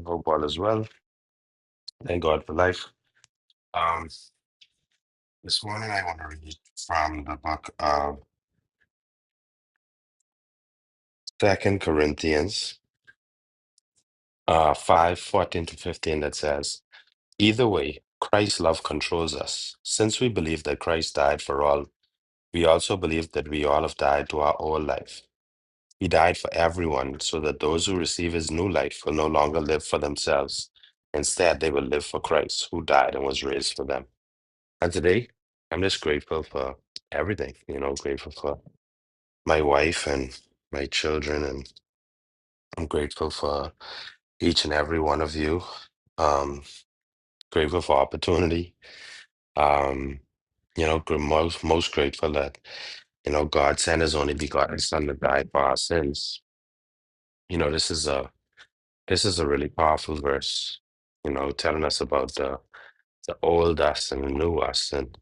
Hope all is well. Thank God for life. Um, this morning I want to read from the book of Second Corinthians 5:14 to 15 that says, either way, Christ's love controls us. Since we believe that Christ died for all, we also believe that we all have died to our old life. He died for everyone so that those who receive his new life will no longer live for themselves. Instead, they will live for Christ, who died and was raised for them. And today, I'm just grateful for everything, grateful for my wife and my children, and I'm grateful for each and every one of you. Um, Grateful for opportunity. Um, most grateful that, God sent his only begotten son to die for our sins. You know, this is a really powerful verse, telling us about the old us and the new us. And,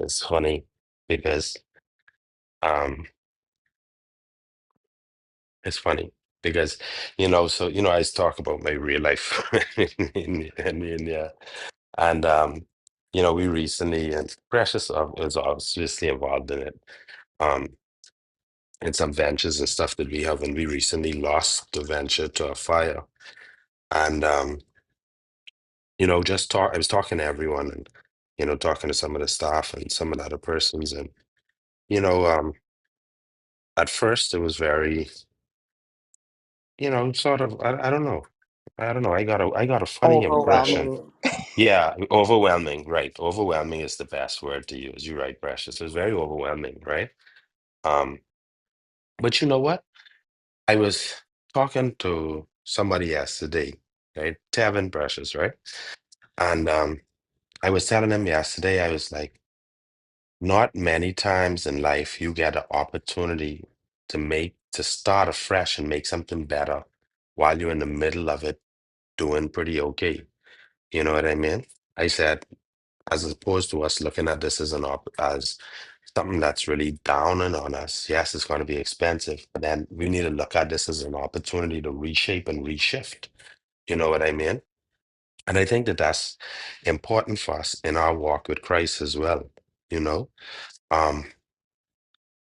it's funny because um it's funny because, I always talk about my real life in India. And, we recently, and Precious is obviously involved in it, um, in some ventures and stuff that we have. And we recently lost the venture to a fire. And, I was talking to everyone and, talking to some of the staff and some of the other persons. And, you know, um, at first it was very, sort of, I don't know. I don't know. I got a funny impression. Overwhelming. Yeah, overwhelming, right. Overwhelming is the best word to use. You're right, Precious. It was very overwhelming, right? Um, but you know what? I was talking to somebody yesterday, right? Tevin Precious, right? And I was telling him yesterday, I was like, not many times in life you get an opportunity to start afresh and make something better while you're in the middle of it doing pretty okay. You know what I mean? I said, as opposed to us looking at this as something that's really downing on us. Yes, it's going to be expensive, but then we need to look at this as an opportunity to reshape and reshift. You know what I mean? And I think that that's important for us in our walk with Christ as well. You know, um,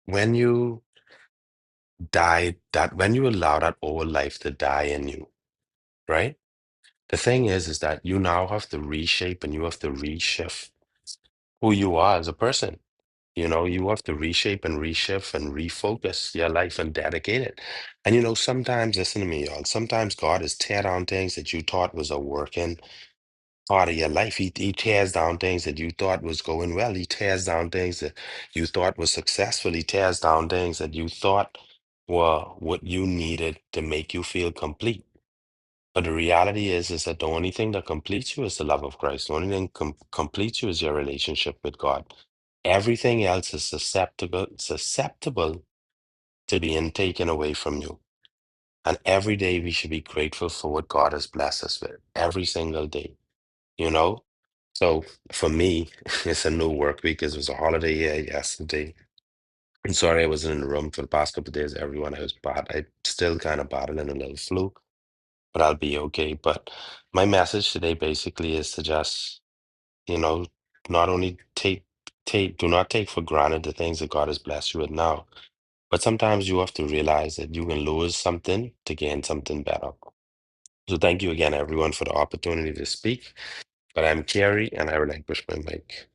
when you when you allow that old life to die in you, right? The thing is that you now have to reshape and you have to reshift who you are as a person. You have to reshape and reshift and refocus your life and dedicate it. And sometimes, listen to me, y'all, sometimes God is tear down things that you thought was a working part of your life. He tears down things that you thought was going well. He tears down things that you thought was successful. He tears down things that you thought were what you needed to make you feel complete. But the reality is that the only thing that completes you is the love of Christ. The only thing completes you is your relationship with God. Everything else is susceptible to being taken away from you. And every day we should be grateful for what God has blessed us with. Every single day, you know? So for me, it's a new work week because it was a holiday here yesterday. I'm sorry I wasn't in the room for the past couple of days. Everyone, I still kind of battling a little flu, but I'll be okay. But my message today basically is to just, you know, not only do not take for granted the things that God has blessed you with now, but sometimes you have to realize that you can lose something to gain something better. So thank you again, everyone, for the opportunity to speak. But I'm Kerry, and I relinquish my mic.